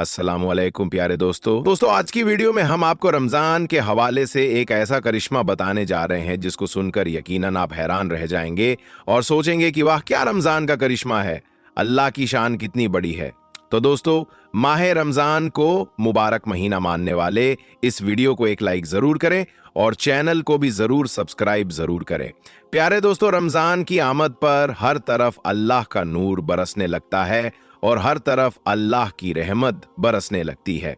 अस्सलामुअलैकुम प्यारे दोस्तों आज की वीडियो में हम आपको रमजान के हवाले से एक ऐसा करिश्मा बताने जा रहे हैं जिसको सुनकर यकीनन आप हैरान रह जाएंगे और सोचेंगे कि वाह क्या रमजान का करिश्मा है, अल्लाह की शान कितनी बड़ी है। तो दोस्तों, माह रमजान को मुबारक महीना मानने वाले इस वीडियो को एक लाइक जरूर करें और चैनल को भी जरूर सब्सक्राइब जरूर करें। प्यारे दोस्तों, रमजान की आमद पर हर तरफ अल्लाह का नूर बरसने लगता है और हर तरफ अल्लाह की रहमत बरसने लगती है।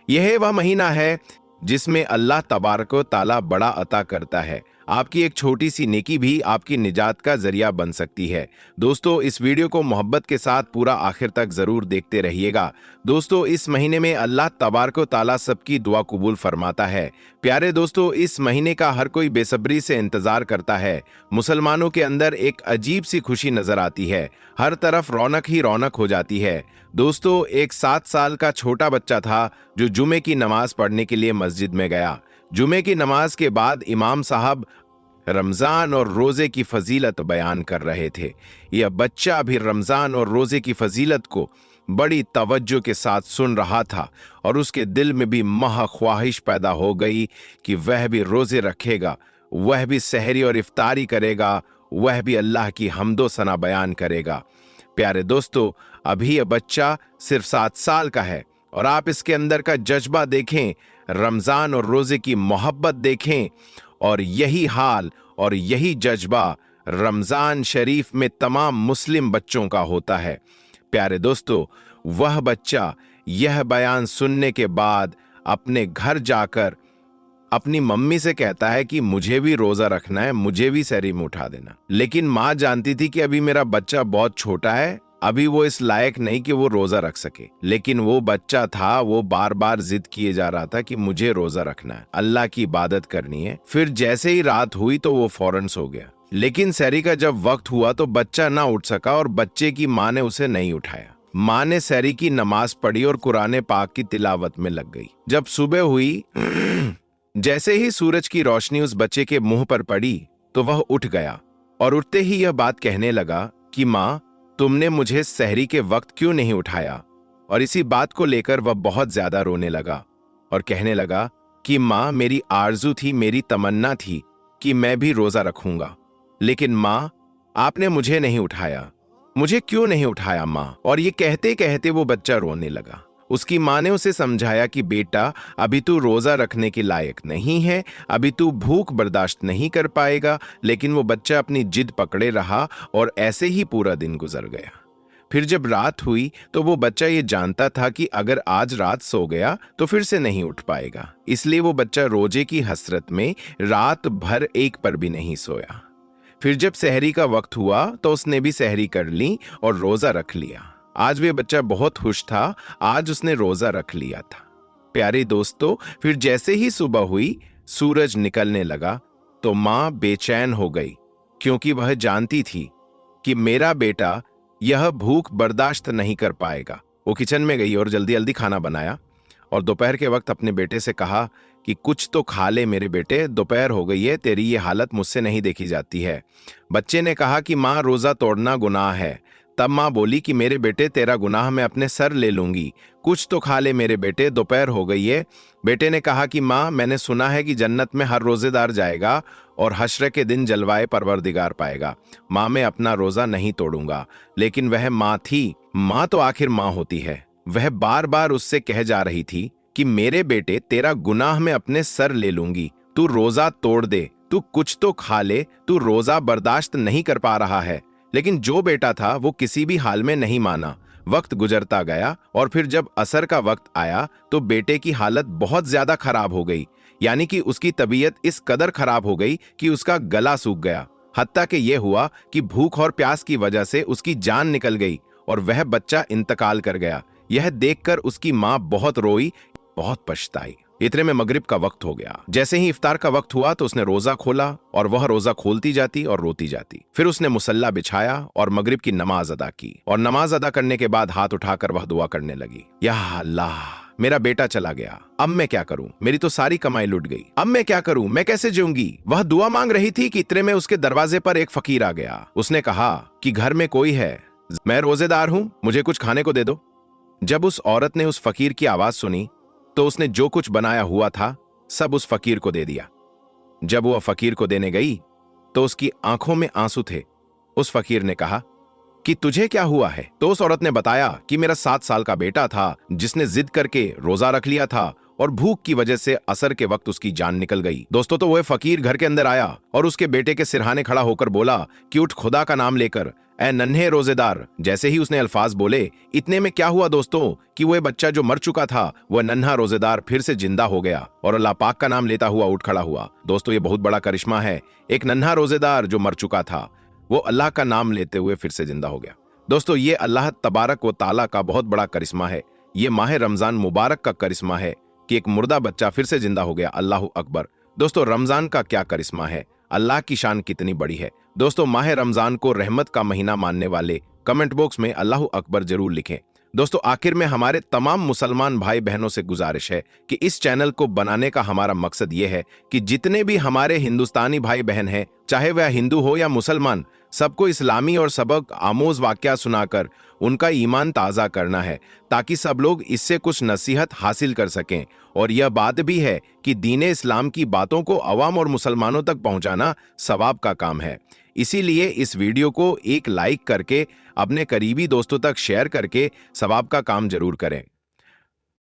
यह वह महीना है जिसमें अल्लाह तबारक व ताला बड़ा अता करता है। आपकी एक छोटी सी नेकी भी आपकी निजात का जरिया बन सकती है। दोस्तों, इस वीडियो को मोहब्बत के साथ पूरा आखिर तक जरूर देखते रहिएगा। दोस्तों, इस महीने में अल्लाह तबारक व ताला सबकी दुआ कबूल फरमाता है। प्यारे दोस्तों, इस महीने का हर कोई बेसब्री से इंतजार करता है। मुसलमानों के अंदर एक अजीब सी खुशी नजर आती है, हर तरफ रौनक ही रौनक हो जाती है। दोस्तों, एक 7 साल का छोटा बच्चा था जो जुमे की नमाज पढ़ने के लिए मस्जिद में गया। जुमे की नमाज के बाद इमाम साहब रमजान और रोजे की फजीलत बयान कर रहे थे। यह बच्चा भी रमजान और रोजे की फजीलत को बड़ी तवज्जो के साथ सुन रहा था और उसके दिल में भी ख्वाहिश पैदा हो गई कि वह भी रोजे रखेगा, वह भी सहरी और इफ्तारी करेगा, वह भी अल्लाह की हम्दो सना बयान करेगा। प्यारे दोस्तों, अभी यह बच्चा सिर्फ 7 साल का है और आप इसके अंदर का जज्बा देखें, रमजान और रोजे की मोहब्बत देखें, और यही हाल और यही जज्बा रमजान शरीफ में तमाम मुस्लिम बच्चों का होता है। प्यारे दोस्तों, वह बच्चा यह बयान सुनने के बाद अपने घर जाकर अपनी मम्मी से कहता है कि मुझे भी रोजा रखना है, मुझे भी सहरी में उठा देना। लेकिन माँ जानती थी कि अभी मेरा बच्चा बहुत छोटा है, अभी वो इस लायक नहीं कि वो रोजा रख सके। लेकिन वो बच्चा था, वो बार बार जिद किए जा रहा था कि मुझे रोजा रखना है, अल्लाह की इबादत करनी है। फिर जैसे ही रात हुई तो वो फौरन सो गया। लेकिन सहरी का जब वक्त हुआ तो बच्चा ना उठ सका और बच्चे की माँ ने उसे नहीं उठाया। माँ ने सहरी की नमाज पढ़ी और कुरान पाक की तिलावत में लग गई। जब सुबह हुई, जैसे ही सूरज की रोशनी उस बच्चे के मुंह पर पड़ी तो वह उठ गया और उठते ही यह बात कहने लगा कि माँ, तुमने मुझे सहरी के वक्त क्यों नहीं उठाया। और इसी बात को लेकर वह बहुत ज्यादा रोने लगा और कहने लगा कि माँ, मेरी आरजू थी, मेरी तमन्ना थी कि मैं भी रोजा रखूंगा, लेकिन माँ आपने मुझे नहीं उठाया, मुझे क्यों नहीं उठाया माँ। और ये कहते कहते वो बच्चा रोने लगा। उसकी माँ ने उसे समझाया कि बेटा, अभी तू रोजा रखने के लायक नहीं है, अभी तू भूख बर्दाश्त नहीं कर पाएगा। लेकिन वो बच्चा अपनी जिद पकड़े रहा और ऐसे ही पूरा दिन गुजर गया। फिर जब रात हुई तो वो बच्चा ये जानता था कि अगर आज रात सो गया तो फिर से नहीं उठ पाएगा। इसलिए वो बच्चा रोजे की हसरत में रात भर एक पर भी नहीं सोया। फिर जब सहरी का वक्त हुआ तो उसने भी सहरी कर ली और रोजा रख लिया। आज वे बच्चा बहुत खुश था, आज उसने रोजा रख लिया था। प्यारे दोस्तों, फिर जैसे ही सुबह हुई, सूरज निकलने लगा तो माँ बेचैन हो गई, क्योंकि वह जानती थी कि मेरा बेटा यह भूख बर्दाश्त नहीं कर पाएगा। वो किचन में गई और जल्दी जल्दी खाना बनाया और दोपहर के वक्त अपने बेटे से कहा कि कुछ तो खा ले मेरे बेटे, दोपहर हो गई है, तेरी ये हालत मुझसे नहीं देखी जाती है। बच्चे ने कहा कि माँ, रोजा तोड़ना गुनाह है। तब माँ बोली कि मेरे बेटे, तेरा गुनाह मैं अपने सर ले लूंगी, कुछ तो खा ले मेरे बेटे, दोपहर हो गई है। बेटे ने कहा कि माँ, मैंने सुना है कि जन्नत में हर रोजेदार जाएगा और हश्र के दिन जलवाए परवरदिगार पाएगा। माँ, मैं अपना रोजा नहीं तोड़ूंगा। लेकिन वह माँ थी, माँ तो आखिर माँ होती है। वह बार बार उससे कह जा रही थी कि मेरे बेटे, तेरा गुनाह मैं अपने सर ले लूंगी, तू रोजा तोड़ दे, तू कुछ तो खा ले, तू रोजा बर्दाश्त नहीं कर पा रहा है। लेकिन जो बेटा था वो किसी भी हाल में नहीं माना। वक्त गुजरता गया और फिर जब असर का वक्त आया तो बेटे की हालत बहुत ज्यादा खराब हो गई। यानी कि उसकी तबीयत इस कदर खराब हो गई कि उसका गला सूख गया। हत्ता कि यह हुआ कि भूख और प्यास की वजह से उसकी जान निकल गई और वह बच्चा इंतकाल कर गया। यह देखकर उसकी माँ बहुत रोई, बहुत पछताई। इतने में मगरिब का वक्त हो गया। जैसे ही इफ्तार का वक्त हुआ तो उसने रोजा खोला और वह रोजा खोलती जाती और रोती जाती। फिर उसने मुसल्ला बिछाया और मगरिब की नमाज अदा की और नमाज अदा करने के बाद हाथ उठाकर वह दुआ करने लगी, या अल्लाह, मेरा बेटा चला गया, अब मैं क्या करूं, मेरी तो सारी कमाई लुट गई, अब मैं क्या करूं, मैं कैसे जीऊंगी। वह दुआ मांग रही थी कि इतने में उसके दरवाजे पर एक फकीर आ गया। उसने कहा कि घर में कोई है, मैं रोजेदार हूं, मुझे कुछ खाने को दे दो। जब उस औरत ने उस फकीर की आवाज सुनी तो उसने जो कुछ बनाया हुआ था सब उस फकीर को दे दिया। जब वह फकीर को देने गई तो उसकी आंखों में आंसू थे। उस फकीर ने कहा कि तुझे क्या हुआ है? तो उस औरत ने बताया कि मेरा 7 साल का बेटा था जिसने जिद करके रोजा रख लिया था और भूख की वजह से असर के वक्त उसकी जान निकल गई। दोस्तों, तो वह फकीर घर के अंदर आया और उसके बेटे के सिरहाने खड़ा होकर बोला कि उठ खुदा का नाम लेकर, ए नन्हे रोजेदार। जैसे ही उसने अल्फाज बोले, इतने में क्या हुआ दोस्तों कि वह बच्चा जो मर चुका था वह नन्हा रोजेदार फिर से जिंदा हो गया और अल्लाह पाक का नाम लेता हुआ उठ खड़ा हुआ। दोस्तों, ये बहुत बड़ा करिश्मा है। एक नन्हा रोजेदार जो मर चुका था वो अल्लाह का नाम लेते हुए फिर से जिंदा हो गया। दोस्तों, ये अल्लाह तबारक व ताला का बहुत बड़ा करिश्मा है। ये माह रमजान मुबारक का करिश्मा है कि एक मुर्दा बच्चा फिर से जिंदा हो गया। अल्लाह अकबर। दोस्तों, रमजान का क्या करिश्मा है, अल्लाह की शान कितनी बड़ी है। दोस्तों, माह रमजान को रहमत का महीना मानने वाले कमेंट बॉक्स में अल्लाह अकबर जरूर लिखें। दोस्तों, आखिर में हमारे तमाम मुसलमान भाई बहनों से गुजारिश है कि इस चैनल को बनाने का हमारा मकसद ये है कि जितने भी हमारे हिंदुस्तानी भाई बहन हैं, चाहे वह हिंदू हो या मुसलमान, सबको इस्लामी और सबक आमोज वाकया सुनाकर उनका ईमान ताज़ा करना है ताकि सब लोग इससे कुछ नसीहत हासिल कर सकें। और यह बात भी है कि दीन इस्लाम की बातों को अवाम और मुसलमानों तक पहुंचाना सवाब का काम है। इसीलिए इस वीडियो को एक लाइक करके अपने करीबी दोस्तों तक शेयर करके सवाब का काम जरूर करें।